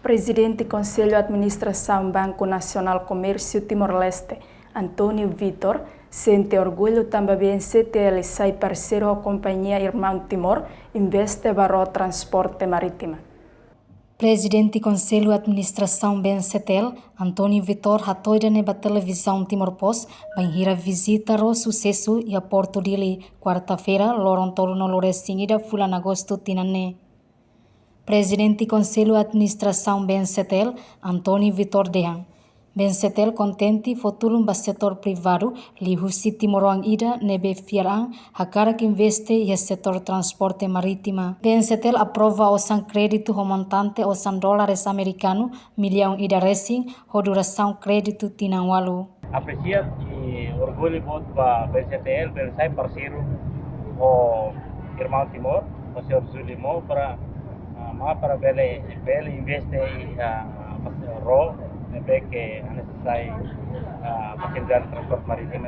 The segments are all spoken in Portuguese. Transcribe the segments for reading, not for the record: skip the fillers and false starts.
Presidente do Conselho de Administração Banco Nacional Comércio Timor-Leste, Antônio Vitor, sente orgulho também em CTL sai parceiro da companhia Irmão Timor, investe para o transporte marítimo. Presidente do Conselho de Administração BNCTL, Antônio Vitor, atoira na televisão Timor Post, vai ir a visitar o sucesso e a Porto Dili, quarta-feira, lorontouro no Lorecingira, fulan agosto, tinane. Presidente do Conselho de Administração BNCTL, Antônio Vitor Dehan. BNCTL contente futuro do setor privado, li husi Timorang ida nebe fiarang, hakara que investe e setor transporte marítimo. BNCTL aprova o san crédito montante o san dólares americano, milhão ida racing, o duração crédito tinanwalu. Aprecia e orgulho muito para BNCTL, pelo sai parceiro o Irmão Timor, o senhor Zulimo, para bele investe e ro que a necessidade facilitar o transporte marítimo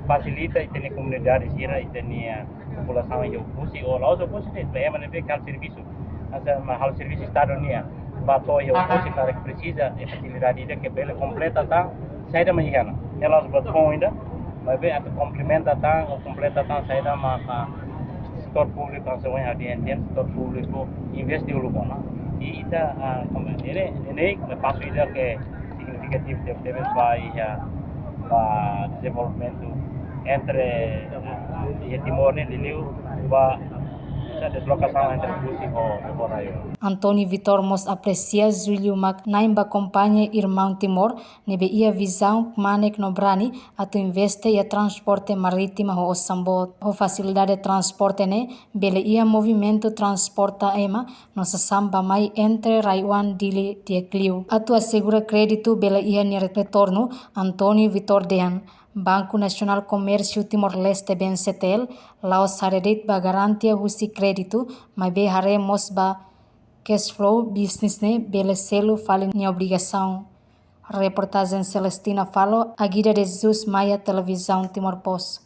facilita e tem comunidades e tem a população e o custo ou lá o custo é mas que o serviço hal serviço estado nia bato e o custo para que precisa e facilidade que bele completa tá sai da manhã elas batom ainda mas bem complementa tá completa tá sai da setor público então é adiante setor público investe o lugar e ita ini passo ida que significativo deve vai para desenvolvimento entre Timor e Liliu para deslocação entre Busi e Boraio. Antônio Vitor mos aprecia Zulio Mac naimba companhia Irmão Timor nebe ia visão manek no brani atu investe e transporte marítimo ho sambot ho facilidade de transporte ne bele ia movimento transporta ema nossa samba mai entre Raiwan Dili Diecliu atu assegura crédito bele ia ni retorno Antônio Vitor Dehan. Banco Nacional Comércio Timor-Leste BNCTL, lao saredet ba garantia husi crédito, mas be haremos ba cash flow business ne bele selo falem ni obrigação. Reportagem Celestina Falo, Aguida de Jesus Maia, Televisão Timor Post.